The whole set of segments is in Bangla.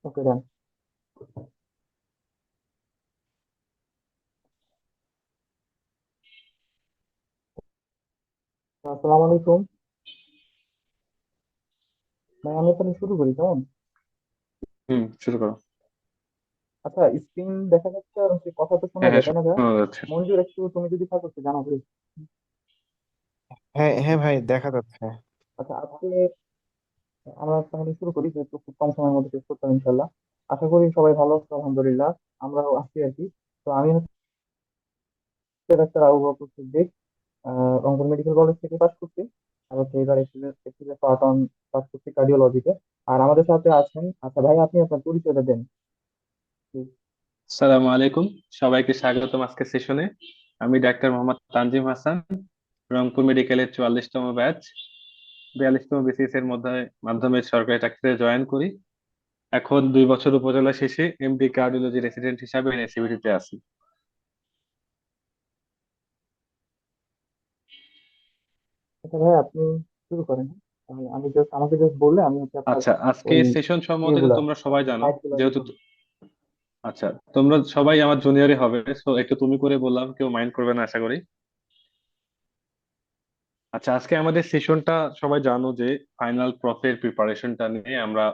ওকে ডান। আসসালামু আলাইকুম। ভাই আমি তাহলে শুরু করি কেমন? শুরু করো। আচ্ছা, স্ক্রিন দেখা যাচ্ছে আর হচ্ছে কথা তো শোনা হ্যাঁ, হ্যাঁ, যায় তাই না ভাই? শোনা যাচ্ছে। মঞ্জুর, একটু তুমি যদি থাকো একটু জানাও প্লিজ। হ্যাঁ হ্যাঁ ভাই, দেখা যাচ্ছে। আচ্ছা, আজকে আমরা তাহলে শুরু করি, যেহেতু খুব কম সময়ের মধ্যে শেষ করতে হবে ইনশাল্লাহ। আশা করি সবাই ভালো আছো, আলহামদুলিল্লাহ। আমরাও আছি আর কি। তো আমি হচ্ছে doctor Abu Bakr Siddique, Rangpur medical college থেকে পাশ করছি। আর হচ্ছে এবার এক্সিলেন্স পার্ট অন পাশ করছি কার্ডিওলজিতে। আর আমাদের সাথে আছেন, আচ্ছা ভাই আপনি আপনার পরিচয়টা দেন please। সালামু আলাইকুম, সবাইকে স্বাগতম আজকের সেশনে। আমি ডাক্তার মোহাম্মদ তানজিম হাসান, রংপুর মেডিকেলের 44তম ব্যাচ, 42তম বিসিএস এর মধ্যে মাধ্যমে সরকারি চাকরিতে জয়েন করি। এখন 2 বছর উপজেলা শেষে এমডি কার্ডিওলজি রেসিডেন্ট হিসাবে এনএসিভিটি আছি। আচ্ছা ভাই আপনি শুরু করেন। আমি জাস্ট, আমাকে জাস্ট বললে আমি হচ্ছে আপনার আচ্ছা, আজকে ওই সেশন সম্বন্ধে তো ইয়েগুলা, তোমরা সবাই জানো। সাইট গুলা যেহেতু লিখুন। আচ্ছা, তোমরা সবাই আমার জুনিয়রই হবে, তো একটু তুমি করে বললাম, কেউ মাইন্ড করবে না আশা করি। আচ্ছা, আজকে আমাদের সেশনটা সবাই জানো যে ফাইনাল প্রফের প্রিপারেশনটা নিয়ে আমরা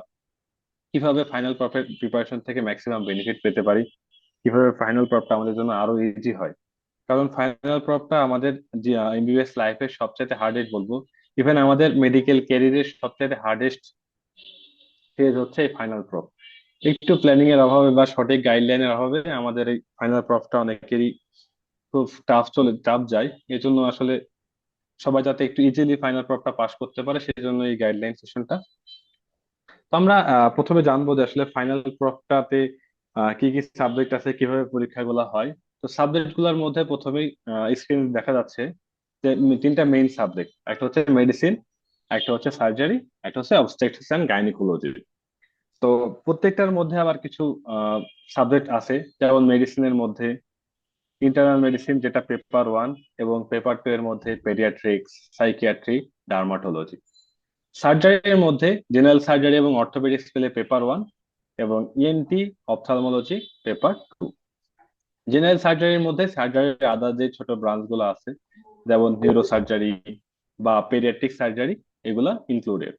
কিভাবে ফাইনাল প্রফের প্রিপারেশন থেকে ম্যাক্সিমাম বেনিফিট পেতে পারি, কিভাবে ফাইনাল প্রপটা আমাদের জন্য আরো ইজি হয়। কারণ ফাইনাল প্রপটা আমাদের যে এমবিবিএস লাইফের সবচাইতে হার্ডেস্ট বলবো, ইভেন আমাদের মেডিকেল ক্যারিয়ারের সবচাইতে হার্ডেস্ট ফেজ হচ্ছে এই ফাইনাল প্রপ। একটু প্ল্যানিং এর অভাবে বা সঠিক গাইডলাইনের অভাবে আমাদের এই ফাইনাল প্রপটা অনেকেরই খুব টাফ যায়। এজন্য আসলে সবাই যাতে একটু ইজিলি ফাইনাল প্রপটা পাস করতে পারে, সেই জন্য এই গাইডলাইন সেশনটা। তো আমরা প্রথমে জানবো যে আসলে ফাইনাল প্রপটাতে কি কি সাবজেক্ট আছে, কিভাবে পরীক্ষাগুলো হয়। তো সাবজেক্ট গুলোর মধ্যে প্রথমেই স্ক্রিন দেখা যাচ্ছে যে তিনটা মেইন সাবজেক্ট, একটা হচ্ছে মেডিসিন, একটা হচ্ছে সার্জারি, একটা হচ্ছে অবস্টেট্রিক্স এন্ড গাইনোকোলজি। তো প্রত্যেকটার মধ্যে আবার কিছু সাবজেক্ট আছে, যেমন মেডিসিনের মধ্যে ইন্টারনাল মেডিসিন, যেটা পেপার 1, এবং পেপার 2 এর মধ্যে পেডিয়াট্রিক্স, সাইকিয়াট্রি, ডার্মাটোলজি। সার্জারির মধ্যে জেনারেল সার্জারি এবং অর্থোপেডিক্স পেলে পেপার 1, এবং ইএনটি, অপথ্যালমোলজি পেপার 2। জেনারেল সার্জারির মধ্যে সার্জারির আদার যে ছোট ব্রাঞ্চ গুলো আছে, যেমন নিউরো সার্জারি বা পেডিয়াট্রিক সার্জারি, এগুলা ইনক্লুডেড।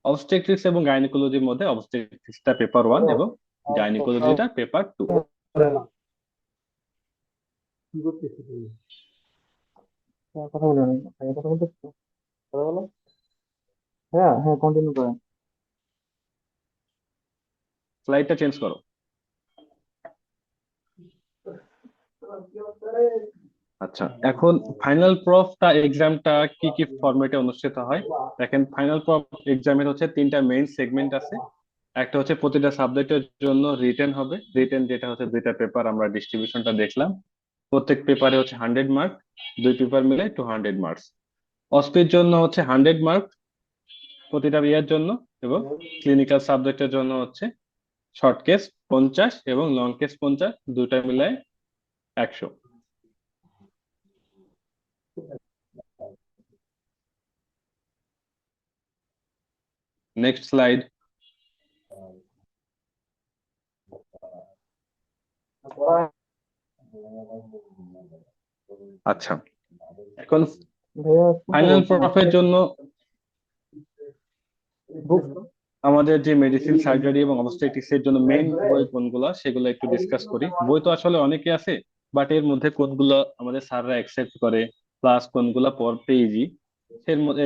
অবস্টেট্রিক্স এবং গাইনোকোলজির মধ্যে অবস্টেট্রিক্সটা পেপার 1 এবং গাইনোকোলজিটা পেপার 2। কি করতেছি তুমি? কথা বলে নাই, ভাইয়া কথা বলতেছো? কথা বলো। হ্যাঁ হ্যাঁ, কন্টিনিউ করেন। স্লাইডটা চেঞ্জ করো। আচ্ছা, এখন ফাইনাল প্রফটা এক্সামটা কি কি ফরম্যাটে অনুষ্ঠিত হয়। দেখেন, ফাইনাল প্রফ এক্সামের হচ্ছে তিনটা মেইন সেগমেন্ট আছে। একটা হচ্ছে প্রতিটা সাবজেক্টের জন্য রিটেন হবে, রিটেন যেটা হচ্ছে দুইটা পেপার, আমরা ডিস্ট্রিবিউশনটা দেখলাম। প্রত্যেক পেপারে হচ্ছে 100 মার্ক, দুই পেপার মিলে 200 মার্কস। অস্পির জন্য হচ্ছে 100 মার্ক প্রতিটা ইয়ার জন্য, এবং ক্লিনিক্যাল সাবজেক্টের জন্য হচ্ছে শর্ট কেস 50 এবং লং কেস 50, দুটা মিলায় 100। Next slide. আচ্ছা, এখন ভাইয়া কোনটা ফাইনাল বলছেন প্রফের আসলে? জন্য বুঝছো? আমাদের যে মেডিসিন, সার্জারি এবং অবস্টেট্রিক্স এর জন্য মেইন বই কোনগুলো সেগুলো একটু ডিসকাস করি। বই তো আসলে অনেকে আছে, বাট এর মধ্যে কোনগুলো আমাদের স্যাররা অ্যাকসেপ্ট করে, প্লাস কোনগুলো পড়তে ইজি, এর মধ্যে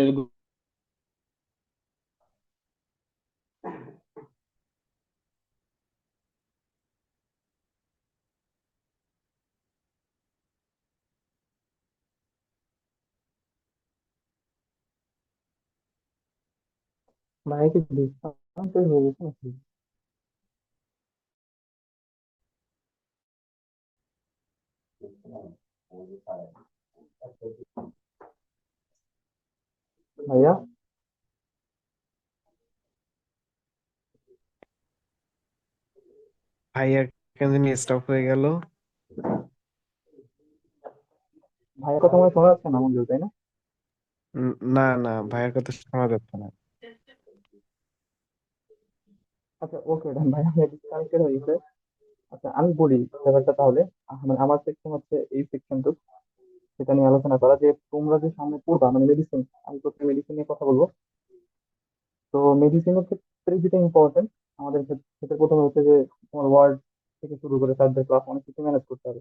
ভাইকে ডিসকাউন্ট হয়ে গেছে নাকি? ভাইয়া, ভাইয়া কেন জানি স্টপ হয়ে গেল। ভাইয়ের কথা মনে হয় শোনা যাচ্ছে না মঞ্জুর, তাই না? না না, ভাইয়ের কথা শোনা যাচ্ছে না। আচ্ছা ওকে ভাই, আমি ডিসকানেক্টেড হয়ে গেছে। আচ্ছা আমি বলি ব্যাপারটা তাহলে। মানে আমার সেকশন হচ্ছে এই সেকশনটুকু, সেটা নিয়ে আলোচনা করা যে তোমরা যে সামনে পড়বা মানে মেডিসিন, আমি প্রথমে মেডিসিন নিয়ে কথা বলবো। তো মেডিসিনের ক্ষেত্রে যেটা ইম্পর্টেন্ট আমাদের ক্ষেত্রে প্রথমে হচ্ছে যে তোমার ওয়ার্ড থেকে শুরু করে সাবজেক্ট ক্লাস অনেক কিছু ম্যানেজ করতে হবে।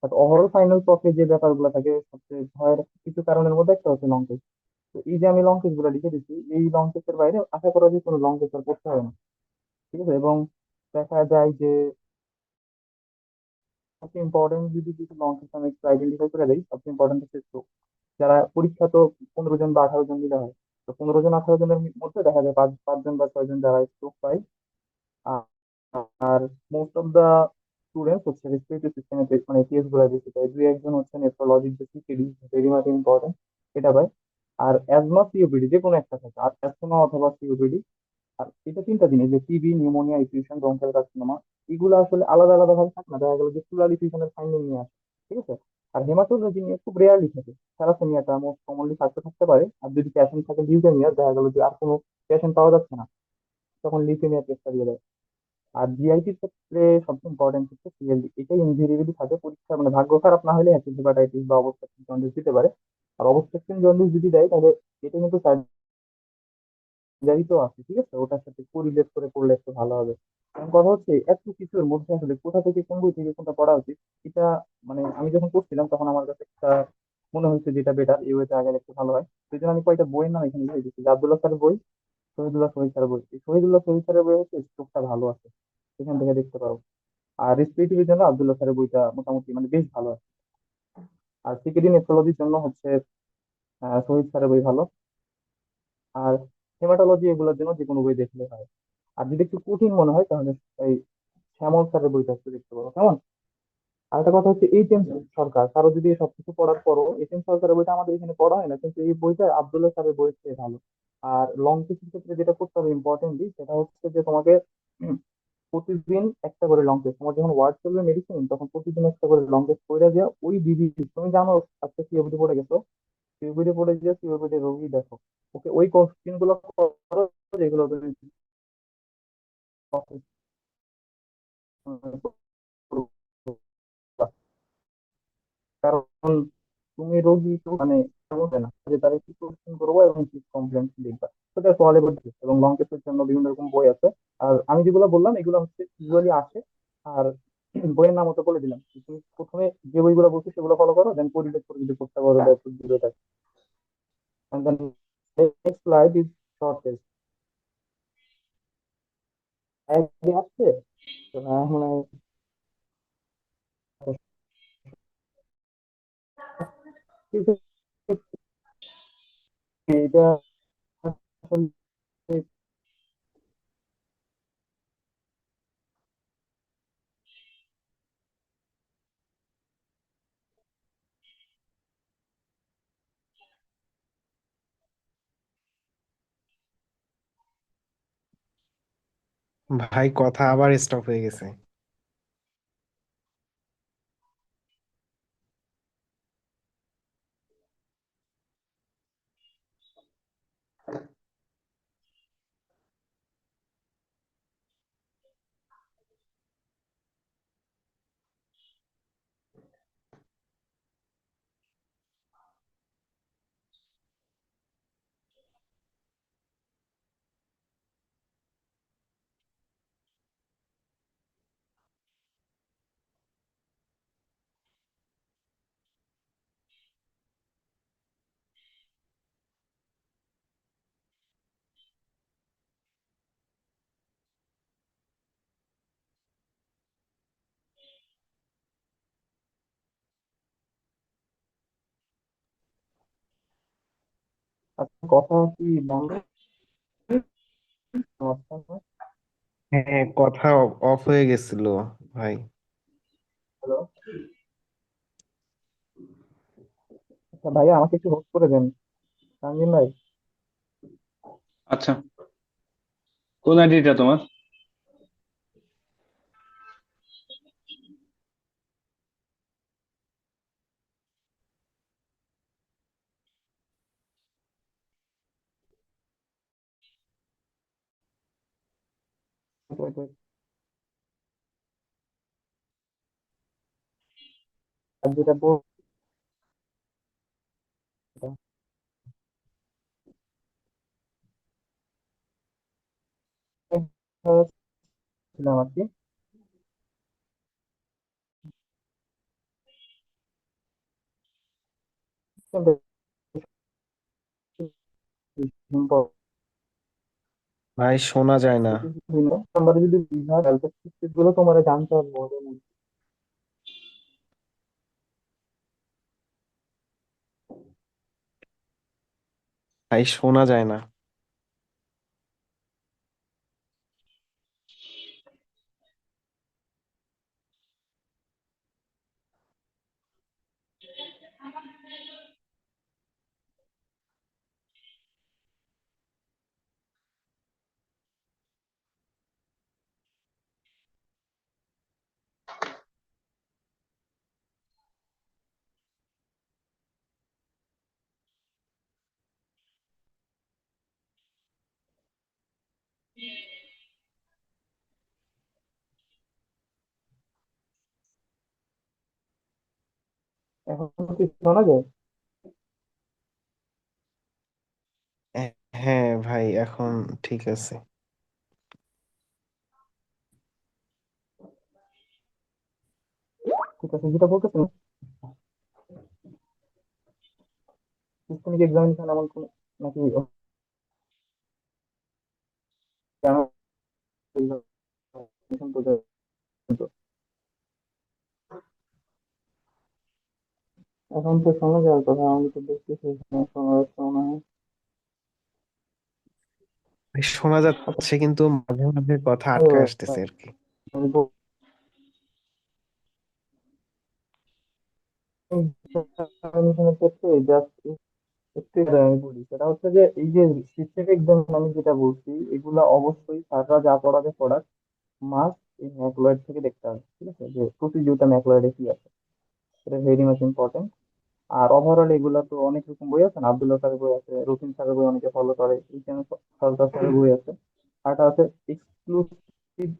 বাট ওভারঅল ফাইনাল পক্ষে যে ব্যাপারগুলো থাকে সবচেয়ে ভয়ের কিছু কারণের মধ্যে একটা হচ্ছে লং টেস্ট। তো এই যে আমি লং টেস্ট গুলো লিখে দিচ্ছি, এই লং টেস্টের বাইরে আশা করা যায় কোনো লং টেস্ট আর করতে হবে না। ঠিক আছে। এবং দেখা যায় যে সবচেয়ে ইম্পর্টেন্ট যদি কিছু লং টেস্ট আমি একটু আইডেন্টিফাই করে দিই, সবচেয়ে ইম্পর্টেন্ট হচ্ছে stroke। যারা পরীক্ষা তো 15 জন বা 18 জন মিলে হয়। তো 15 জন 18 জনের মধ্যে দেখা যায় পাঁচজন বা 6 জন যারা স্ট্রোক পায়। আ- আর মোস্ট অফ দা স্টুডেন্টস হচ্ছে রেসপিরেটরি সিস্টেমে মানে টেস্ট গুলো বেশি পায়। দুই একজন হচ্ছে নেফ্রোলজির যে সিকিডি, ভেরি মাচ ইম্পর্টেন্ট, এটা পায়। আর অ্যাজমা সিওপিডি যে কোনো একটা থাকে, আর অ্যাস্থমা অথবা সিওপিডি। আর এটা তিনটা জিনিস যে TB, pneumonia, infusion, bronchial carcinoma, এগুলো আসলে আলাদা আলাদা ভাবে থাকে না, দেখা গেল যে প্লুরাল ইনফিউশনের ফাইন্ডিং নিয়ে আসে। ঠিক আছে। আর হেমাটোলজি নিয়ে খুব রেয়ারলি থাকে। থ্যালাসেমিয়াটা মোস্ট কমনলি থাকতে থাকতে পারে। আর যদি পেশেন্ট থাকে লিউকেমিয়া, দেখা গেল যে আর কোনো পেশেন্ট পাওয়া যাচ্ছে না, তখন লিউকেমিয়া টেস্টটা দিয়ে দেয়। আর জিআইটির ক্ষেত্রে সবচেয়ে ইম্পর্টেন্ট হচ্ছে সিএলডি, এটাই ইনভেরিয়েবলি থাকে পরীক্ষা, মানে ভাগ্য খারাপ না হলে হেপাটাইটিস বা অবস্ট্রাকটিভ জন্ডিস দিতে পারে। আর অবস্ট্রাকটিভ জন্ডিস যদি দেয় তাহলে এটা কিন্তু সার্জারি তো আছে। ঠিক আছে, ওটার সাথে কোরিলেট করে করলে একটু ভালো হবে। কারণ কথা হচ্ছে এত কিছুর মধ্যে আসলে কোথা থেকে কোন বই থেকে কোনটা পড়া উচিত, এটা মানে আমি যখন পড়ছিলাম তখন আমার কাছে একটা মনে হচ্ছে যেটা বেটার এই ওয়েতে আগে একটু ভালো হয়। সেই জন্য আমি কয়েকটা বইয়ের নাম এখানে লিখে দিচ্ছি। যে আব্দুল্লাহ স্যারের বই, শহীদুল্লাহ শহীদ স্যারের বই, এই শহীদুল্লাহ শহীদ স্যারের বই হচ্ছে স্টোকটা ভালো আছে, এখান থেকে দেখতে পারো। আর রেসপিরেটরির জন্য আব্দুল্লাহ স্যারের বইটা মোটামুটি মানে বেশ ভালো আছে। আর সিকিডি নেফ্রোলজির জন্য হচ্ছে শহীদ স্যারের বই ভালো। আর হেমাটোলজি এগুলোর জন্য যে কোনো বই দেখলে হয়। আর যদি একটু কঠিন মনে হয় তাহলে এই শ্যামল স্যারের বইটা একটু দেখতে পারো, কেমন? আর একটা কথা হচ্ছে এইচ এম সরকার, কারো যদি সবকিছু পড়ার পরও এইচ এম সরকারের বইটা আমাদের এখানে পড়া হয় না, কিন্তু এই বইটা আব্দুল্লাহ স্যারের বই চেয়ে ভালো। আর লং টেস্টের ক্ষেত্রে যেটা করতে হবে ইম্পর্টেন্টলি, সেটা হচ্ছে যে তোমাকে প্রতিদিন একটা করে লং টেস্ট, তোমার যখন ওয়ার্ড চলবে মেডিসিন তখন প্রতিদিন একটা করে লং টেস্ট করে দেওয়া। ওই বিধি তুমি জানো, আজকে সিওপিডি পড়ে গেছো, সিওপিডি পড়ে গিয়ে সিওপিডি রোগী দেখো, ওকে ওই কোশ্চেন গুলো করো যেগুলো তুমি কারণ তুমি রোগী তো মানে বলবে না যে তারা কি কোশ্চেন করবো এবং কি কমপ্লেন লিখবা। তো দ্যাটস অল অ্যাবাউট দিস। এবং লং টেস্টের জন্য বিভিন্ন রকম বই আছে। আর আমি যেগুলো বললাম এগুলো হচ্ছে ইউজুয়ালি আসে। আর বইয়ের নাম তো বলে দিলাম, তুমি প্রথমে যে বইগুলো বলছো সেগুলো ফলো করো, দেন কোরিলেট করে যদি করতে পারো that's better. And then next slide is short test. Idea আসছে? তো না মানে এটা আসলে ভাই কথা আবার স্টপ হয়ে গেছে। কথা কি বন্ধ? হ্যাঁ, কথা অফ হয়ে গেছিল ভাই। হ্যালো। আচ্ছা ভাইয়া আমাকে একটু হোস্ট করে দেন, তানজিম ভাই। আচ্ছা, কোন আইডিটা তোমার? wait, wait. আর যেটা বলছিলাম আর কি, ভাই শোনা যায় না। আমরা যদি বিভাগ গুলো তোমার জানতে পারবো। ভাই শোনা যায় না। এখন কি শোনা যায়? হ্যাঁ হ্যাঁ ভাই, এখন ঠিক আছে। ঠিক আছে, যেটা বলতেছেন সিস্টেমিক এক্সামিনেশন এমন কোন নাকি examination পর্যন্ত? এখন তো শোনা যাওয়ার কথা, আমি তো দেখতেছি এখানে শোনা যাচ্ছে মনে হয়। ভাই শোনা আচ্ছা, যাচ্ছে কিন্তু মাঝে মাঝে কথা তো, আটকে আসতেছে আর কি। আমি এক্সামিনেশনের ক্ষেত্রে জাস্ট একটু আমি বলি, সেটা হচ্ছে যে এই যে সিস্টেমিক এক্সাম আমি যেটা বলছি, এগুলা অবশ্যই স্যাররা যা পড়াবে পড়ার মাস্ট এই ম্যাকলয়েড থেকে দেখতে হবে। ঠিক আছে, যে প্রতিযোগিতা ম্যাকলয়েডে কি আছে, এটা ভেরি মাচ ইম্পর্টেন্ট। আর ওভারঅল এগুলা তো অনেক রকম বই আছে না, আব্দুল্লাহ স্যারের বই আছে, রুটিন স্যারের বই অনেকে ফলো করে, ইসলাম সরকার স্যারের বই আছে। আর একটা আছে এক্সক্লুসিভ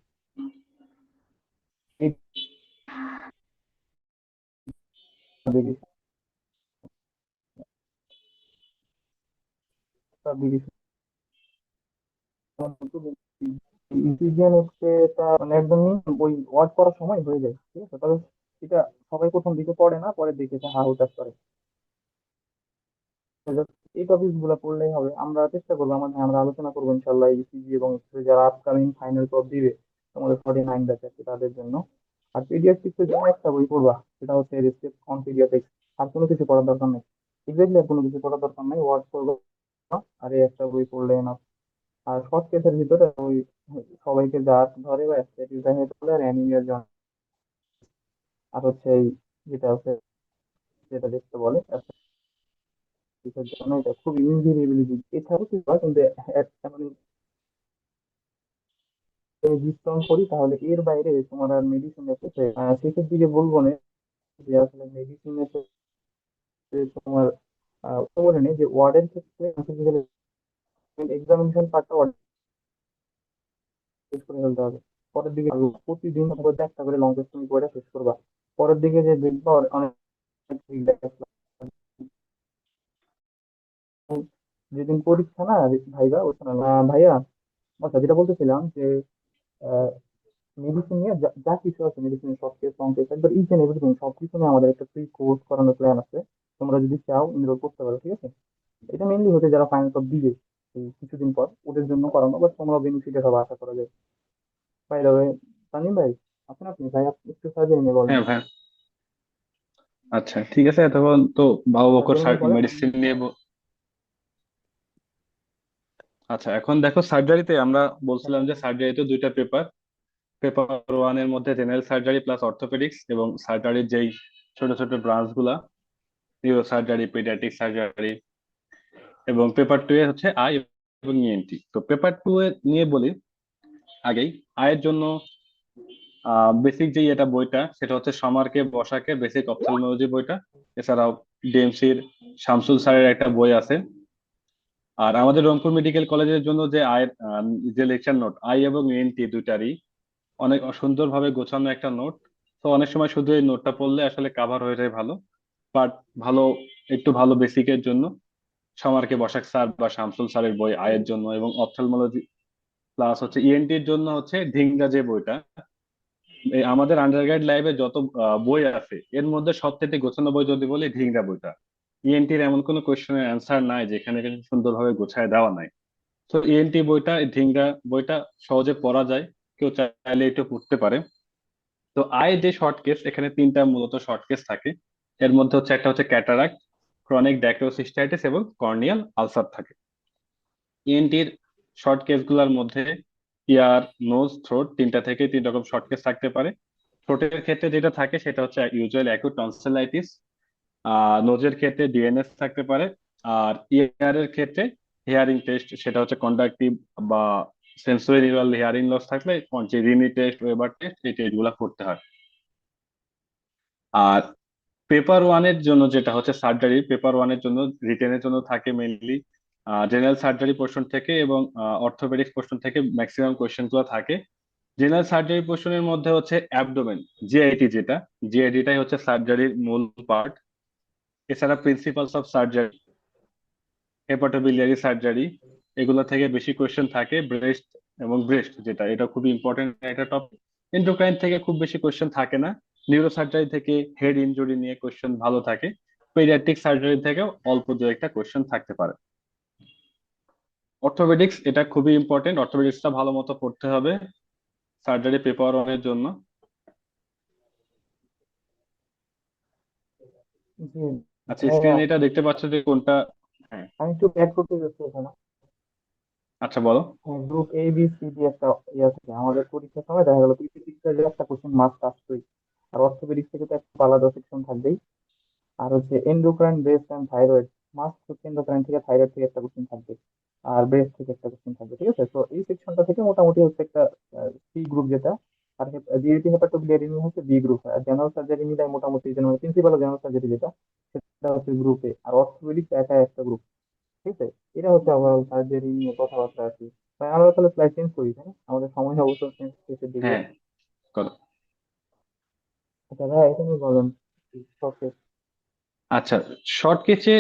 ইন্টিগ্রেশন হচ্ছে, এটা মানে একদম ওই ওয়ার্ড করার সময় হয়ে যায়। ঠিক আছে, তবে এটা সবাই প্রথম দিকে পড়ে না, পরের দিকে হা হুতাশ করে। তো just এই টপিক গুলো পড়লেই হবে। আমরা চেষ্টা করবো, আমাদের আমরা আলোচনা করবো ইনশাল্লাহ ইসিজি এবং SSC যারা আপকামিং ফাইনাল টপ দিবে তোমাদের 49 ব্যাচ আছে তাদের জন্য। আর পিডিএফ এর জন্য একটা বই পড়বা, সেটা হচ্ছে রেসিপ অন পিডিএফ। আর কোনো কিছু পড়ার দরকার নেই, এক্স্যাক্টলি আর কোনো কিছু পড়ার দরকার নেই, ওয়ার্ড পড়বে আর এই একটা বই পড়লে না। আর শর্ট কেসের ভিতরে ওই সবাইকে যা ধরে বা আর অ্যানিমিয়ার জন্য, আর হচ্ছে এই যেটা হচ্ছে যেটা দেখতে বলে এর জন্য, এটা খুব ইজি রিবিলিটি। এছাড়াও কি হয় কিন্তু মানে বিশ্লেষণ করি, তাহলে এর বাইরে তোমার আর মেডিসিন এসেছে শেষের দিকে বলবো না যে আসলে মেডিসিন এসে তোমার বলে নেই যে ওয়ার্ডের ক্ষেত্রে এক্সামিনেশন পার্টটা শেষ করে ফেলতে হবে। পরের দিকে প্রতিদিন হয়তো একটা করে লং টেস্ট তুমি করে শেষ করবা। পরের দিকে যে দেখবা অনেক যেদিন পরীক্ষা না ভাইবা ওই সময়, ভাইয়া, আচ্ছা যেটা বলতেছিলাম যে মেডিসিন নিয়ে যা যা কিছু আছে, মেডিসিন সব কেস লং কেস একবার ইচ এন্ড এভরিথিং সবকিছু নিয়ে আমাদের একটা ফ্রি কোর্স করানোর প্ল্যান আছে। তোমরা যদি চাও এনরোল করতে পারো, ঠিক আছে। এটা মেইনলি হচ্ছে যারা ফাইনাল সব দিবে এই কিছুদিন পর ওদের জন্য করানো, বাট তোমরা বেনিফিটেড হবে আশা করা যায়। বাই দ্য ওয়ে, তানিম ভাই, আপনি ভাই আপনি একটু সার্জারি নিয়ে বলেন। হ্যাঁ ভাই। আচ্ছা ঠিক আছে, এতক্ষণ তো বাবু বকর সার্জারি নিয়ে বলেন মেডিসিন নিয়ে আচ্ছা এখন দেখো সার্জারিতে আমরা বলছিলাম যে সার্জারিতে দুইটা পেপার। পেপার ওয়ান এর মধ্যে জেনারেল সার্জারি প্লাস অর্থোপেডিক্স এবং সার্জারির যেই ছোট ছোট ব্রাঞ্চ গুলা, নিউরো সার্জারি, পেডিয়াট্রিক সার্জারি, এবং পেপার টু এ হচ্ছে আই এবং ইএনটি। তো পেপার টু এ নিয়ে বলি আগেই। আয়ের জন্য বেসিক যে এটা বইটা সেটা হচ্ছে সমারকে বসাকে বেসিক অপথ্যালমোলজি বইটা। এছাড়াও ডিএমসির শামসুল স্যারের একটা বই আছে আর আমাদের রংপুর মেডিকেল কলেজের জন্য যে আয়ের যে লেকচার নোট আই এবং এনটি দুইটারই অনেক সুন্দরভাবে গোছানো একটা নোট। তো অনেক সময় শুধু এই নোটটা পড়লে আসলে কাভার হয়ে যায় ভালো। বাট ভালো, একটু ভালো বেসিকের জন্য সমারকে বসাক স্যার বা শামসুল স্যারের বই আয়ের জন্য, এবং অপথ্যালমোলজি প্লাস হচ্ছে ইএনটির জন্য হচ্ছে ধিঙ্গা যে বইটা, এই আমাদের আন্ডারগ্রেড লাইফে যত বই আছে এর মধ্যে সবথেকে গোছানো বই যদি বলি ধিঙ্গা বইটা। ইএনটির এমন কোনো কোয়েশ্চেনের অ্যান্সার নাই যেখানে কিন্তু সুন্দরভাবে গোছায় দেওয়া নাই। তো ইএনটি বইটা, এই ধিঙ্গা বইটা সহজে পড়া যায়, কেউ চাইলে একটু পড়তে পারে। তো আই যে শর্ট কেস, এখানে তিনটা মূলত শর্ট কেস থাকে। এর মধ্যে হচ্ছে একটা হচ্ছে ক্যাটারাক্ট, ক্রনিক ড্যাক্রোসিস্টাইটিস এবং কর্নিয়াল আলসার থাকে। ইএনটির শর্ট কেস গুলার মধ্যে ইয়ার, নোজ, থ্রোট তিনটা থেকে তিন রকম শর্ট কেস থাকতে পারে। থ্রোটের ক্ষেত্রে যেটা থাকে সেটা হচ্ছে ইউজুয়াল অ্যাকুট টনসিলাইটিস। নোজের ক্ষেত্রে ডিএনএস থাকতে পারে। আর ইয়ারের ক্ষেত্রে হিয়ারিং টেস্ট, সেটা হচ্ছে কন্ডাক্টিভ বা সেন্সরি নিউরাল হিয়ারিং লস থাকলে যে রিনি টেস্ট, ওয়েবার টেস্ট, এই টেস্ট গুলা করতে হয়। আর পেপার ওয়ানের জন্য যেটা হচ্ছে সার্জারি, পেপার ওয়ানের জন্য রিটেনের জন্য থাকে মেইনলি জেনারেল সার্জারি পোর্শন থেকে এবং অর্থোপেডিক্স পোর্শন থেকে ম্যাক্সিমাম কোয়েশ্চেন গুলো থাকে। জেনারেল সার্জারি পোর্শনের মধ্যে হচ্ছে অ্যাবডোমেন, জিআইটি যেটা, জিআইটিটাই হচ্ছে সার্জারির মূল পার্ট। এছাড়া principles of surgery, hepatobiliary surgery, এগুলো থেকে বেশি কোয়েশ্চেন থাকে। ব্রেস্ট এবং ব্রেস্ট যেটা, এটা খুবই ইম্পর্টেন্ট একটা টপিক। এন্ডোক্রাইন থেকে খুব বেশি কোয়েশ্চেন থাকে না। নিউরো সার্জারি থেকে হেড ইনজুরি নিয়ে কোয়েশ্চেন ভালো থাকে। পেডিয়াট্রিক সার্জারি থেকেও অল্প দু একটা কোয়েশ্চেন থাকতে পারে। অর্থোপেডিক্স এটা খুবই ইম্পর্টেন্ট, অর্থোপেডিক্সটা ভালো মতো পড়তে হবে সার্জারি পেপার ওয়ানের জন্য। জি আচ্ছা, ভাইয়া, স্ক্রিনে এটা দেখতে পাচ্ছ যে কোনটা? হ্যাঁ, আমি একটু অ্যাড করতে চাচ্ছি এখানে। আচ্ছা বলো। Group A B C D একটা ইয়ে থাকে আমাদের পরীক্ষার সময়, দেখা গেল পিসিতে যে একটা কোশ্চেন মাস্ট আসতোই। আর অর্থোপেডিক্স থেকে তো একটা আলাদা সেকশন থাকবেই। আর হচ্ছে endocrine, breast and thyroid, must হচ্ছে এন্ডোক্রাইন থেকে থাইরয়েড থেকে একটা কোশ্চেন থাকবে। আর ব্রেস্ট থেকে একটা কোশ্চেন থাকবে, ঠিক আছে? তো এই সেকশনটা থেকে মোটামুটি হচ্ছে একটা সি গ্রুপ যেটা। আর জিএটি হেপাটোবিলিয়ারি হচ্ছে বি গ্রুপ। আর জেনারেল সার্জারি মিলাই মোটামুটি জেনারেল প্রিন্সিপাল জেনারেল সার্জারি যেটা, সেটা হচ্ছে গ্রুপে। আর অর্থোপেডিক্স একা একটা গ্রুপ, ঠিক আছে? এটা হচ্ছে ওভারঅল সার্জারি নিয়ে কথাবার্তা আর কি। তাই আমরা তাহলে স্লাইড চেঞ্জ করি, তাই না? আমাদের সময় অবশ্য শেষের দিকে। হ্যাঁ, করো। আচ্ছা ভাই, এটা নিয়ে বলেন সবশেষ। আচ্ছা, শর্ট কেসে,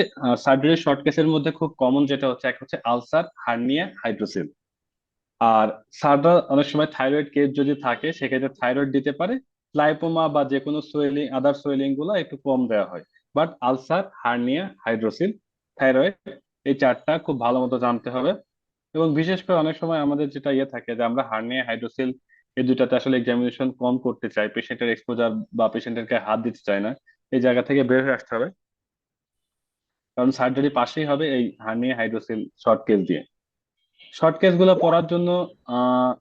সার্জারির শর্ট কেসের মধ্যে খুব কমন যেটা হচ্ছে, এক হচ্ছে আলসার, হার্নিয়া, হাইড্রোসিল। আর সাররা অনেক সময় থাইরয়েড কেস যদি থাকে সেক্ষেত্রে থাইরয়েড দিতে পারে। লাইপোমা বা যে কোনো সোয়েলিং, আদার সোয়েলিং গুলো একটু কম দেওয়া হয়। But ulcer, hernia, hydrocele, thyroid, এই চারটা খুব ভালো মতো জানতে হবে। এবং বিশেষ করে অনেক সময় আমাদের যেটা ইয়ে থাকে যে আমরা হার্নিয়া, হাইড্রোসিল এই দুটাতে আসলে এক্সামিনেশন কম করতে চাই, পেশেন্টের এক্সপোজার বা পেশেন্টের গায়ে হাত দিতে চাই না। এই জায়গা থেকে বের হয়ে আসতে হবে, কারণ সার্জারি পাশেই হবে এই হার্নিয়া, হাইড্রোসিল শর্ট কেস দিয়ে। শর্ট কেস গুলো পড়ার জন্য আহ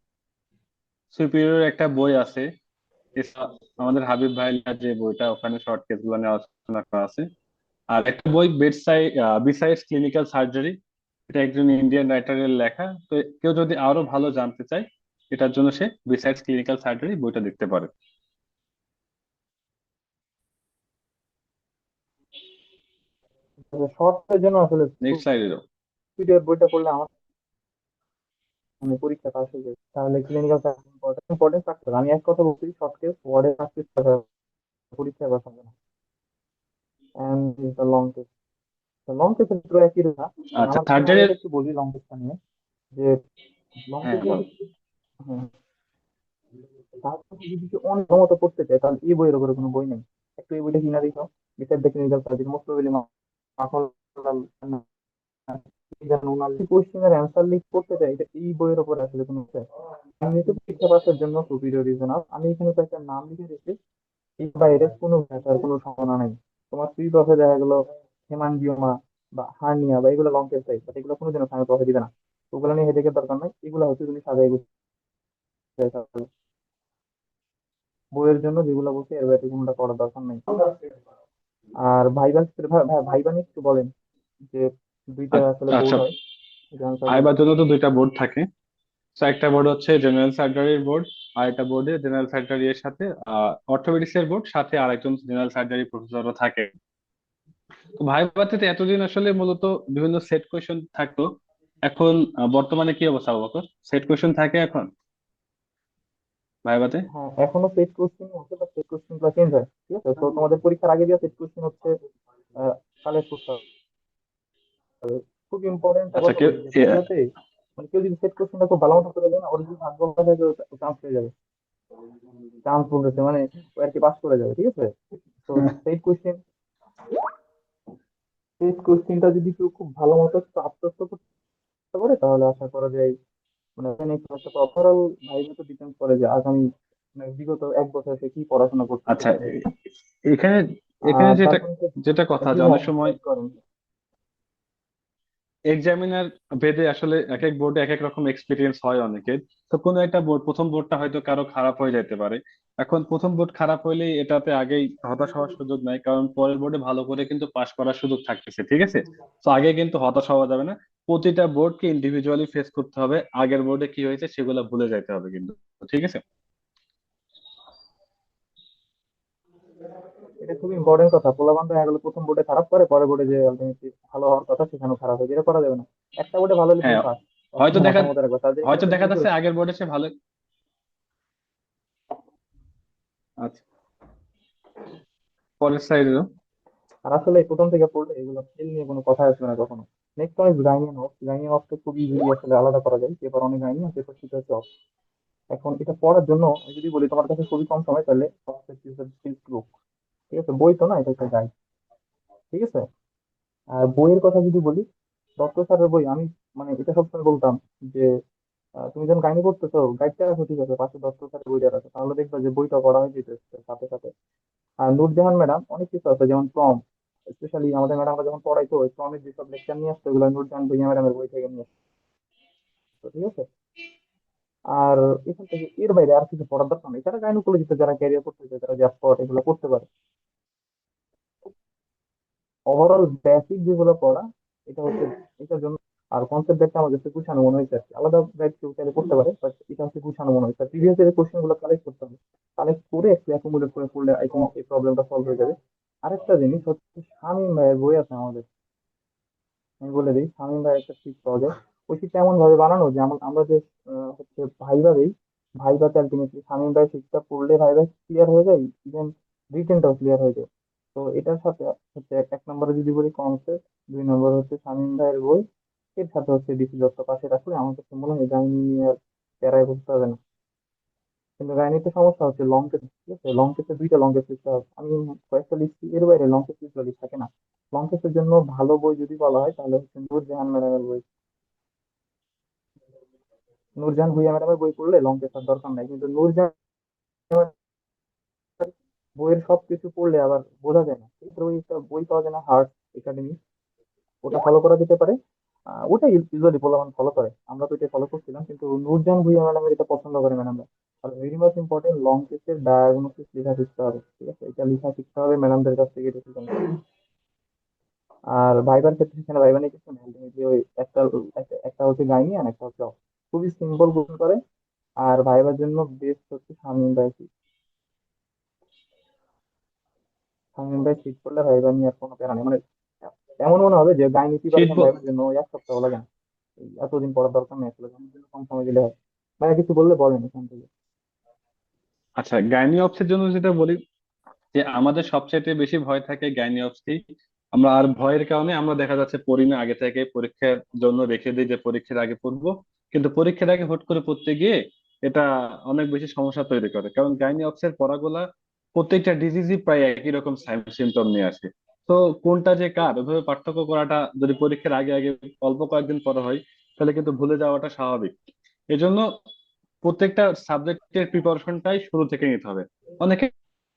সুপিরিয়র একটা বই আছে। আমাদের হাবিব ভাইয়ের যে বইটা, ওখানে শর্ট কেস গুলো নিয়ে আলোচনা করা আছে। আর একটা বই bed side, besides clinical surgery, এটা একজন ইন্ডিয়ান রাইটারের লেখা। তো কেউ যদি আরো ভালো জানতে চায় এটার জন্য, সে বিসাইডস ক্লিনিক্যাল সার্জারি বইটা দেখতে পারে। শর্টের জন্য আসলে নেক্সট স্লাইডে যাও। পিডিএফ বইটা পড়লে আমার মানে পরীক্ষা পাস হয়ে যায়। তাহলে ক্লিনিক্যাল ইম্পর্টেন্স রাখতে হবে। আমি এক কথা বলছি, শর্ট কেস ওয়ার্ডে প্র্যাকটিস করা পরীক্ষায় পাস হবে না। And the long case, long কেসের পুরো একই রেখা। আচ্ছা, আমার প্রথমে আমি সার্জারির, এটা একটু বলি লং কেসটা নিয়ে, যে লং হ্যাঁ কেসে বল। তারপর যদি কেউ অন্য মতো পড়তে চায় তাহলে এই বইয়ের উপরে কোনো বই নেই। একটু এই বইটা কিনা দিও, বিচার দেখে ক্লিনিক্যাল সার্জারি মোস্ট প্রবাবলি মাখন কোশ্চেনের অ্যান্সার লিখ করতে চাই, এটা এই বইয়ের উপর আসলে কোনো বিষয়। এমনিতে পরীক্ষা পাসের জন্য সুপিরিয়র রিজন আমি এখানে তো একটা নাম লিখে রেখেছি। এই বাইরে কোনো ভাষার কোনো সম্ভাবনা নেই। তোমার ফ্রি প্রফে দেখা গেলো হেমানজিওমা বা হার্নিয়া বা এগুলো লং কেস টাইপ, বাট এগুলো কোনো দিনও সামনে প্রফে দিবে না। ওগুলো নিয়ে হেডেকের দরকার নাই, এগুলো হচ্ছে তুমি সাজাই গুছিয়ে ফেলো। বইয়ের জন্য যেগুলো বলছে এর বাইরে কোনোটা করার দরকার নেই। আর ভাইবা, ভাইবা নিয়ে একটু বলেন, যে দুইটা আসলে বোর্ড আচ্ছা, হয় জেনারেল সার্জারি। ভাইবার জন্য তো দুইটা বোর্ড থাকে। তো একটা বোর্ড হচ্ছে জেনারেল সার্জারির বোর্ড, আর একটা বোর্ডে জেনারেল সার্জারি এর সাথে অর্থোপেডিক্স এর বোর্ড, সাথে আরেকজন জেনারেল সার্জারি প্রফেসরও থাকে। তো ভাইভাতে তো এতদিন আসলে মূলত বিভিন্ন সেট কোয়েশ্চেন থাকতো। এখন বর্তমানে কি অবস্থা আবু বকর? সেট কোশ্চেন থাকে এখন ভাইবাতে? হ্যাঁ, এখনো সেট কোশ্চেন হচ্ছে, বা সেট কোশ্চেন গুলো চেঞ্জ হয়, ঠিক আছে? তো তোমাদের পরীক্ষার আগে দিয়ে সেট কোশ্চেন হচ্ছে কালেক্ট করতে হবে। খুব ইম্পর্টেন্ট একটা আচ্ছা কথা কেউ বলি, যে ভাইভাতে মানে কেউ যদি সেট কোশ্চেনটা খুব ভালো মতো করে দেয় না, ওর যদি ভাগ্য ভালো থাকে চান্স পেয়ে যাবে। চান্স বলতেছে মানে ও আর কি পাস করে যাবে, ঠিক আছে? তো সেট কোশ্চেন সেট কোশ্চেনটা যদি কেউ খুব ভালো মতো একটু আত্মস্থ করতে পারে, তাহলে আশা করা যায় মানে একটা ওভারঅল ভাইভাতে ডিপেন্ড করে যে আগামী মানে বিগত এক বছর সে কি পড়াশোনা করছে আচ্ছা সেটা নিয়ে। এখানে এখানে আর যেটা তারপরে যেটা কথা জি যে ভাই, অনেক সময় করেন। এক্সামিনার ভেদে আসলে এক এক বোর্ডে এক এক রকম এক্সপিরিয়েন্স হয় অনেকের। তো কোনো একটা বোর্ড, প্রথম বোর্ডটা হয়তো কারো খারাপ হয়ে যেতে পারে। এখন প্রথম বোর্ড খারাপ হইলেই এটাতে আগেই হতাশ হওয়ার সুযোগ নাই, কারণ পরের বোর্ডে ভালো করে কিন্তু পাশ করার সুযোগ থাকতেছে, ঠিক আছে? তো আগে কিন্তু হতাশ হওয়া যাবে না। প্রতিটা বোর্ডকে ইন্ডিভিজুয়ালি ফেস করতে হবে, আগের বোর্ডে কি হয়েছে সেগুলো ভুলে যাইতে হবে কিন্তু, ঠিক আছে? এটা খুব ইম্পর্টেন্ট কথা। পোলাপান দেখা গেলো প্রথম বোর্ডে খারাপ করে, পরে বোর্ডে যে আলটিমেটলি ভালো হওয়ার কথা সেখানেও খারাপ হয়, যেটা করা যাবে না। একটা বোর্ডে ভালো হলে তুমি হ্যাঁ, পাস, হয়তো দেখা মাথার মধ্যে রাখবা। তাদের এখানে হয়তো তো দেখা ভুল যাচ্ছে করেছে। আগের বোর্ডে সে ভালো। আচ্ছা, পরের সাইডে। আর আসলে প্রথম থেকে পড়লে এগুলো ফেল নিয়ে কোনো কথা আসবে না কখনো। নেক্সট অনেক গাইনিয়ান অফ, গাইনিয়ান অফটা খুব ইজিলি আসলে আলাদা করা যায়। পেপার অনেক গাইনিয়ান, পেপার সেটা হচ্ছে off। এখন এটা পড়ার জন্য আমি যদি বলি তোমার কাছে খুবই কম সময়, তাহলে বুক, ঠিক আছে? বই তো না, এটা একটা গাইড, ঠিক আছে? আর বইয়ের কথা যদি বলি, ডক্টর স্যারের বই আমি মানে এটা সবসময় বলতাম যে তুমি যখন কাহিনী পড়তেছো গাইডটা রাখো, ঠিক আছে, পাশে ডক্টর স্যারের বইটা রাখো, তাহলে দেখবে যে বইটা পড়া হয়ে যেতেছে সাথে সাথে। আর নূরজাহান ম্যাডাম অনেক কিছু আছে, যেমন প্রম, স্পেশালি আমাদের ম্যাডামরা যখন পড়াইতো ওই প্রমের যেসব লেকচার নিয়ে আসতো, ওগুলো নূরজাহান ভুঁইয়া ম্যাডামের বই থেকে নিয়ে আসতো, ঠিক আছে? আর এখান থেকে এর বাইরে আর কিছু পড়ার দরকার নেই। যারা গাইনোকোলজিতে যারা ক্যারিয়ার করতে চায়, যারা জাস্ট এগুলো করতে পারে, ওভারঅল বেসিক যেগুলো পড়া, এটা হচ্ছে এটার জন্য। আর কনসেপ্ট ব্যাগটা আমার কাছে গুছানো মনে হয়েছে আর কি। আলাদা ব্যাগ কেউ চাইলে করতে পারে, বাট এটা হচ্ছে গুছানো মনে হয়েছে। প্রিভিয়াস এর কোশ্চেন গুলো কালেক্ট করতে হবে, কালেক্ট করে একটু অ্যাকুমুলেট করে পড়লে আই থিঙ্ক এই প্রবলেমটা সলভ হয়ে যাবে। আরেকটা জিনিস হচ্ছে শামীম ভাইয়ের বই আছে আমাদের, আমি বলে দিই, শামীম ভাইয়ের একটা শীট পাওয়া যায়। ওই শীটটা এমন ভাবে বানানো যে আমরা যে হচ্ছে ভাইভাবেই, ভাইভাতে আলটিমেটলি শামীম ভাইয়ের শীটটা পড়লে ভাইভা ক্লিয়ার হয়ে যায়, ইভেন রিটেনটাও ক্লিয়ার হয়ে যায়। তো এটার সাথে হচ্ছে এক নম্বরে যদি বলি কনসেপ্ট, দুই নম্বর হচ্ছে শামীম ভাইয়ের বই, এর সাথে হচ্ছে ডিসি দত্ত পাশে রাখলে আমার কাছে মনে হয় গাইনি নিয়ে আর প্যারায় বুঝতে হবে না। কিন্তু গাইনিতে সমস্যা হচ্ছে লং টেস্ট, ঠিক আছে? লং টেস্টে দুইটা লং টেস্ট লিখতে হবে, আমি কয়েকটা লিখছি, এর বাইরে লং টেস্ট লিখতে থাকে না। লং টেস্টের জন্য ভালো বই যদি বলা হয় তাহলে হচ্ছে নূরজাহান ম্যাডামের বই। নূরজাহান ভুঁইয়া ম্যাডামের বই পড়লে লং টেস্ট আর দরকার নাই, কিন্তু নূরজাহান বইয়ের সবকিছু পড়লে আবার বোঝা যায় না। এই বই একটা বই পাওয়া যায় না, হার্ট একাডেমি, ওটা ফলো করা যেতে পারে। ওটাই ইউজুয়ালি পোলাপান ফলো করে, আমরা তো এটা ফলো করছিলাম, কিন্তু নূরজাহান ভুঁইয়া ম্যাডামের এটা পছন্দ করে ম্যাডামরা। আর ভেরি মাচ ইম্পর্টেন্ট, লং টেস্টের ডায়াগনোসিস লেখা শিখতে হবে, ঠিক আছে? এটা লেখা শিখতে হবে ম্যাডামদের কাছ থেকে, এটা শিখতে হবে। আর ভাইবার ক্ষেত্রে সেখানে ভাইবা নিয়ে কিছু নেই, ultimately ওই একটা একটা একটা হচ্ছে গাইনি আর একটা হচ্ছে off। খুবই সিম্পল কোশ্চেন করে। আর ভাইবার জন্য বেস্ট হচ্ছে শামীম ভাই শীট। শামীম ভাই শীট করলে ভাইবা নিয়ে আর কোনো প্যারা নেই মানে। এমন মনে হবে যে গাইনি শীত প্রিপারেশন ভাইবার জন্য ওই এক সপ্তাহ লাগে না। এই এতদিন পড়ার দরকার নেই আসলে, গাইনির জন্য কম সময় দিলে হয়। ভাইয়া কিছু বললে বলেন এখান থেকে। আচ্ছা, গাইনি অপসের জন্য যেটা বলি, যে আমাদের সবচেয়ে বেশি ভয় থাকে গাইনি অবস্থি। আমরা আর ভয়ের কারণে আমরা দেখা যাচ্ছে পড়ি না আগে থেকে, পরীক্ষার জন্য রেখে দিই যে পরীক্ষার আগে পড়বো। কিন্তু পরীক্ষার আগে হুট করে পড়তে গিয়ে এটা অনেক বেশি সমস্যা তৈরি করে, কারণ গাইনি অপসের পড়াগুলা প্রত্যেকটা ডিজিজই প্রায় একই রকম সাইন সিমটম নিয়ে আসে। তো কোনটা যে কার ওইভাবে পার্থক্য করাটা যদি পরীক্ষার আগে আগে অল্প কয়েকদিন পরে হয়, তাহলে কিন্তু ভুলে যাওয়াটা স্বাভাবিক। এজন্য প্রত্যেকটা সাবজেক্টের প্রিপারেশনটাই শুরু থেকে নিতে হবে। অনেকে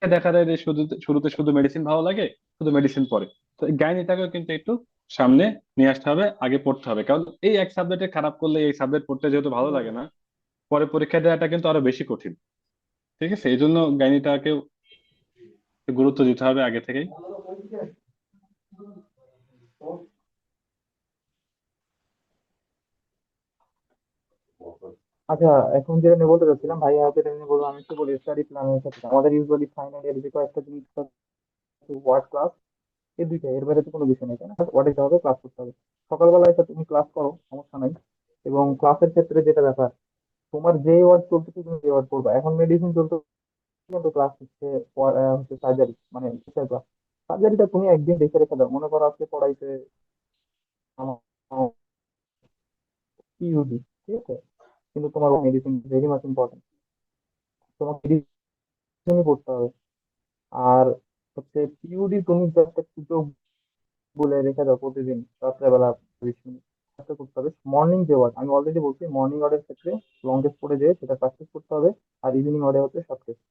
দেখা যায় যে শুধু শুরুতে শুধু মেডিসিন ভালো লাগে, শুধু মেডিসিন পড়ে। তো গাইনিটাকেও কিন্তু একটু সামনে নিয়ে আসতে হবে, আগে পড়তে হবে, কারণ এই এক সাবজেক্টে খারাপ করলে এই সাবজেক্ট পড়তে যেহেতু ভালো লাগে না, পরে পরীক্ষা দেওয়াটা কিন্তু আরো বেশি কঠিন। ঠিক আছে, এই জন্য গাইনিটাকেও গুরুত্ব দিতে হবে আগে থেকেই। আচ্ছা, এখন যেটা নিয়ে বলতে চাচ্ছিলাম ভাইয়া, যেটা নিয়ে বলবো আমি একটু বলি। স্টাডি প্ল্যানের ক্ষেত্রে আমাদের ইউজুয়ালি ফাইনাল ইয়ার যে কয়েকটা জিনিস, ওয়ার্ড ক্লাস, এই দুইটা, এর বাইরে তো কোনো বিষয় নেই, তাই না? ওয়ার্ড দিতে হবে, ক্লাস করতে হবে। সকালবেলা এসে তুমি ক্লাস করো, সমস্যা নাই। এবং ক্লাসের ক্ষেত্রে যেটা ব্যাপার, তোমার যে ওয়ার্ড চলতেছে তুমি যে ওয়ার্ড পড়বা। এখন মেডিসিন চলতে, কিন্তু ক্লাস হচ্ছে হচ্ছে সার্জারি, মানে ক্লাস। সার্জারিটা তুমি একদিন দেখে রেখে দাও, মনে করো আজকে পড়াইছে পিইউডি, ঠিক আছে? কিন্তু তোমার মেডিসিন ভেরি মাচ ইম্পর্টেন্ট, তোমার মেডিসিনই পড়তে হবে। আর হচ্ছে পিইউডি তুমি জাস্ট একটু চোখ বলে রেখে দাও প্রতিদিন রাত্রেবেলা 20 মিনিট চেষ্টা করতে হবে। মর্নিং যে ওয়ার্ড, আমি অলরেডি বলছি, মর্নিং ওয়ার্ডের ক্ষেত্রে লং টেস্ট পড়ে যেয়ে সেটা প্র্যাকটিস করতে হবে। আর ইভিনিং ওয়ার্ডে হচ্ছে শর্ট টেস্ট,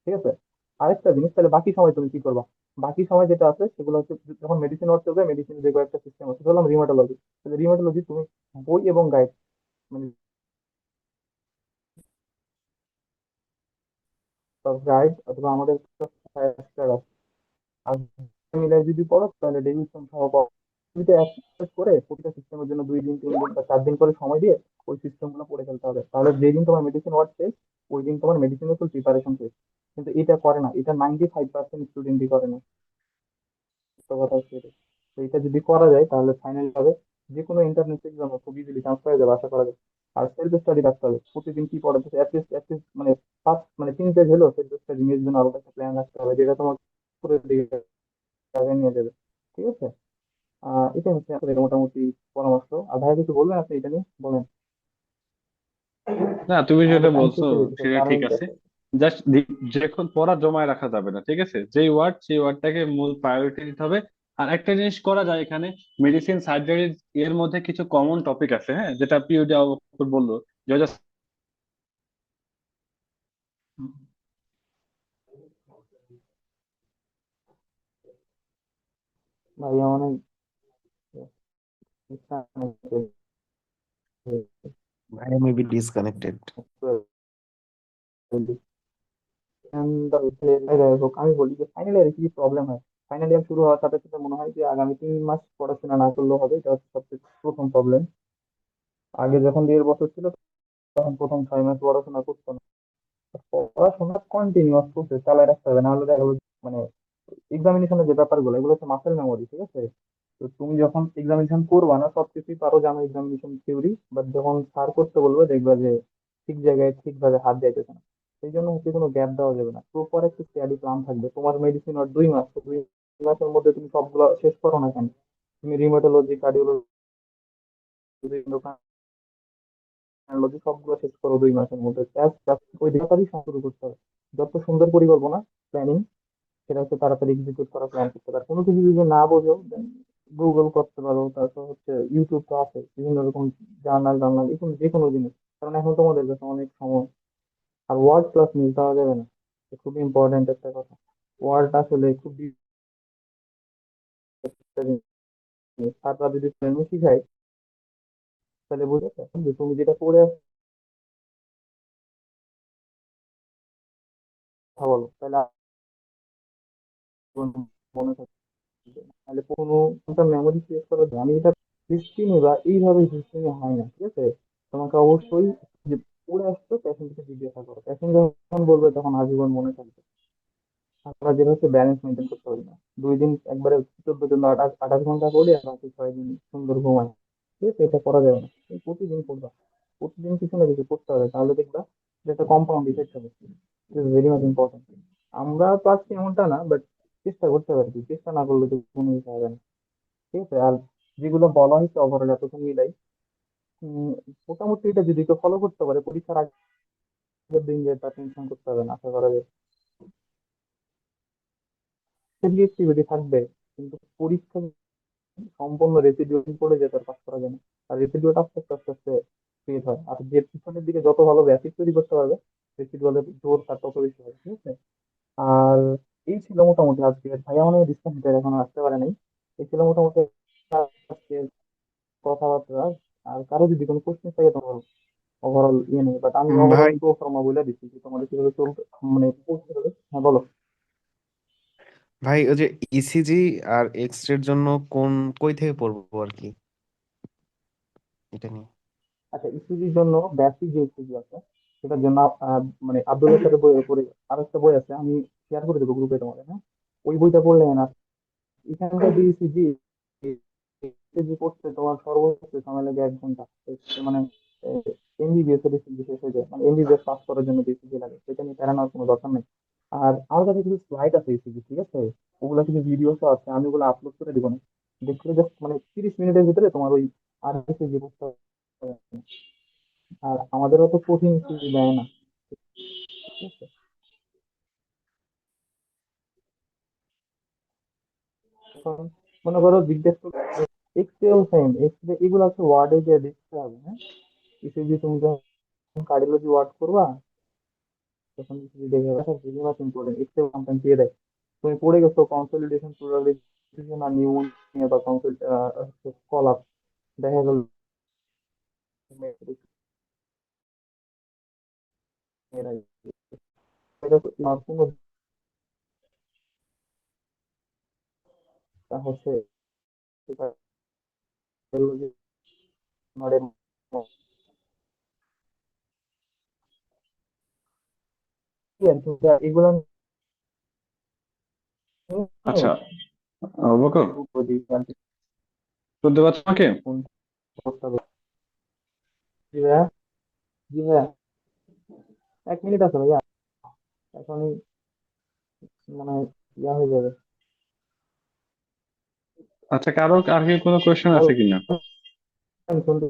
ঠিক আছে? আরেকটা জিনিস, তাহলে বাকি সময় তুমি কি করবা? বাকি সময় যেটা আছে সেগুলো হচ্ছে, যখন মেডিসিন ওয়ার্ড চলবে, মেডিসিন যে কয়েকটা সিস্টেম আছে, ধরলাম রিমাটোলজি, তাহলে রিমাটোলজি তুমি বই এবং গাইড, মানে গাইড অথবা আমাদের আর মিলাই যদি পড়ো তাহলে ডেভিডসন সহ পড়ো। দুইটা একসাথে করে প্রতিটা সিস্টেমের জন্য 2 দিন 3 দিন বা 4 দিন করে সময় দিয়ে ওই সিস্টেম গুলো পড়ে ফেলতে হবে। তাহলে যেদিন তোমার মেডিসিন ওয়ার্ড শেষ, ওই দিন তোমার মেডিসিনের ফুল প্রিপারেশন শেষ। কিন্তু এটা করে না, এটা 95% স্টুডেন্টই করে না। তো কথা হচ্ছে এটাই। তো এটা যদি করা যায় তাহলে ফাইনাল হবে, যে কোনো ইন্টারনেট এক্সাম খুব ইজিলি চান্স পাওয়া যাবে, আশা করা যায়। আর সেলফ স্টাডি রাখতে হবে, প্রতিদিন কি পড়াচ্ছে অ্যাটলিস্ট মানে 5 মানে 3 পেজ হলেও সেলফ স্টাডি নিজের জন্য আলাদা একটা প্ল্যান রাখতে হবে, যেটা তোমার পুরো দিকে আগে নিয়ে যাবে, ঠিক আছে? এটা হচ্ছে আসলে মোটামুটি পরামর্শ। আর ভাইয়া কিছু বলবেন আপনি এটা নিয়ে, বলেন। না, তুমি যেটা আমাদের টাইম বলছো শেষ হয়ে যেতেছে, সেটা কারণ ঠিক আছে। দেখো, জাস্ট যখন পড়া জমায় রাখা যাবে না, ঠিক আছে? যেই ওয়ার্ড সেই ওয়ার্ডটাকে মূল প্রায়োরিটি দিতে হবে। আর একটা জিনিস করা যায় এখানে, মেডিসিন সার্জারি এর মধ্যে কিছু কমন টপিক আছে, হ্যাঁ, যেটা পিওডি বললো, যেটা ভাইয়া অনেক ভাই মেবি ডিসকানেক্টেড। আমি বলি যে ফাইনাল ইয়ারে কি প্রবলেম হয়। ফাইনাল ইয়ার শুরু হওয়ার সাথে সাথে মনে হয় যে আগামী 3 মাস পড়াশোনা না করলেও হবে, এটা হচ্ছে সবচেয়ে প্রথম প্রবলেম। আগে যখন 1.5 বছর ছিল তখন প্রথম 6 মাস পড়াশোনা করতো না। পড়াশোনা কন্টিনিউয়াস প্রসেস চালায় রাখতে হবে, নাহলে দেখা গেলো মানে এক্সামিনেশনের যে ব্যাপারগুলো, এগুলো হচ্ছে মাসেল মেমোরি, ঠিক আছে? তো তুমি যখন এক্সামিনেশন করবা না, সবকিছুই পারো জানো এক্সামিনেশন থিওরি, বাট যখন স্যার করতে বলবে দেখবা যে ঠিক জায়গায় ঠিকভাবে হাত যাইতেছে না। সেই জন্য হচ্ছে কোনো গ্যাপ দেওয়া যাবে না, প্রপার একটা স্টাডি প্ল্যান থাকবে। তোমার মেডিসিন আর 2 মাস, তো 2 মাসের মধ্যে তুমি সবগুলো শেষ করো না কেন? তুমি রিমেটোলজি, কার্ডিওলজি, এন্ডোক্রাইনোলজি সবগুলো শেষ করো 2 মাসের মধ্যে। ওই তাড়াতাড়ি শুরু করতে হবে। যত সুন্দর পরিকল্পনা, প্ল্যানিং, সেটা হচ্ছে তাড়াতাড়ি এক্সিকিউট করা, প্ল্যান করতে পারো। কোনো কিছু যদি না বোঝো, গুগল করতে পারো, তারপর হচ্ছে ইউটিউব তো আছে, বিভিন্ন রকম জার্নাল জার্নাল এখন যে কোনো জিনিস। কারণ এখন তোমাদের কাছে অনেক সময়। আর ওয়ার্ড ক্লাস মিস দেওয়া যাবে না, এটা খুবই ইম্পর্টেন্ট একটা কথা। ওয়ার্ড আসলে খুব একটা জিনিস। তারপর যদি আমি শিখাই, তাহলে বুঝে যে তুমি যেটা পড়ে কথা বলো, তাহলে আর মনে থাকবে। তাহলে কোনো মেমোরি ক্রিয়েট করা যায়। আমি এটা সিস্টেমে বা এইভাবে সিস্টেমে হয় না, ঠিক আছে? তোমাকে অবশ্যই যে পড়ে আসছো প্যাসেঞ্জকে জিজ্ঞাসা করো, প্যাসেঞ্জ যখন বলবে তখন আজীবন মনে থাকবে। আমরা যেটা হচ্ছে ব্যালেন্স মেনটেন করতে পারি না। 2 দিন একবারে 14 দিন 28 ঘন্টা করি, আর বাকি 6 দিন সুন্দর ঘুমাই, ঠিক আছে? এটা করা যাবে না। তুমি প্রতিদিন করবা, প্রতিদিন কিছু না কিছু করতে হবে, তাহলে দেখবা যে একটা কম্পাউন্ড ইফেক্ট হবে। Very much important. আমরা পারছি এমনটা না, বাট চেষ্টা করতে পারি, চেষ্টা না করলে তো কোনো কিছু হবে না, ঠিক আছে? আর যেগুলো বলা হয়েছে ওভারঅল এতক্ষণ মিলাই, উম, মোটামুটি এটা যদি কেউ ফলো করতে পারে, পরীক্ষার আগের দিন যে তার টেনশন করতে হবে না, আশা করা যায়। অ্যাক্টিভিটি থাকবে, কিন্তু পরীক্ষা সম্পূর্ণ রেসিডিউ পড়ে যেতে আর পাস করা যায় না। আর রেসিডিউটা আস্তে আস্তে আস্তে আস্তে ক্রিয়েট হয়, আর যে পিছনের দিকে যত ভালো বেসিক তৈরি করতে পারবে, রেসিডুয়ালের জোর তার তত বেশি হবে, ঠিক আছে? আর এই ছিল মোটামুটি আজকে। ভাইয়া মানে ডিসকানেক্টেড, এখনো আসতে পারে নাই। এই ছিল মোটামুটি আজকে কথাবার্তা। আর কারো যদি কোনো কোশ্চেন থাকে তোমার ওভারঅল ইয়ে নেই, বাট আমি ওভারঅল ভাই প্রো ফর্মা বলে দিচ্ছি যে তোমাদের কিভাবে চলতে, মানে পড়তে হবে। হ্যাঁ, বলো। ভাই ওই যে ইসিজি আর এক্স রের জন্য কোন কই থেকে পড়বো আর কি, এটা নিয়ে। আচ্ছা, ইসিজির জন্য বেসিক যে ইসিজি আছে, সেটার জন্য মানে আব্দুল্লাহ স্যারের বইয়ের উপরে আরেকটা বই আছে, আমি শেয়ার করে দেবো গ্রুপে তোমাদের, হ্যাঁ? ওই বইটা পড়লে না, এখানকার যে ইসিজি ইসিজি করতে তোমার সর্বোচ্চ সময় লাগে 1 ঘন্টা। মানে এমবিবিএস এর ইসিজি শেষ হয়ে যায়, মানে এমবিবিএস পাস করার জন্য যে ইসিজি লাগে সেটা নিয়ে প্যারা নেওয়ার কোনো দরকার নেই। আর আমার কাছে কিছু স্লাইড আছে ইসিজি, ঠিক আছে, ওগুলা কিছু ভিডিওস আছে, আমি ওগুলো আপলোড করে দিব না, দেখলে জাস্ট মানে 30 মিনিটের ভিতরে তোমার ওই আর ইসিজি করতে হবে। আর আমাদেরও তো কঠিন ইসিজি দেয় না, ঠিক আছে। এখন মনে করো জিজ্ঞেস করো এক্সেল ফাইল এক্সেল এগুলো আছে ওয়ার্ডে গিয়ে দেখতে হবে, হ্যাঁ। ইসিজি তুমি যখন কার্ডিওলজি ওয়ার্ড করবা তখন ইসিজি দেখে রাখা very much important, excel content দিয়ে দেয়। তুমি পড়ে গেছো কনসলিডেশন প্লুরালাইজেশন আর নিউমোনিয়া বা কলাপস, দেখা গেল এটা তো কোনো হচ্ছে এগুলো আচ্ছা, আবু বকর, শুনতে পাচ্ছ আমাকে? জি ভাইয়া, জি ভাইয়া, 1 মিনিট আছে ভাইয়া, এখনই মানে ইয়া হয়ে যাবে। আচ্ছা, কারো আর কি কোনো কোয়েশ্চেন আছে কিনা? বলেন, শুনতে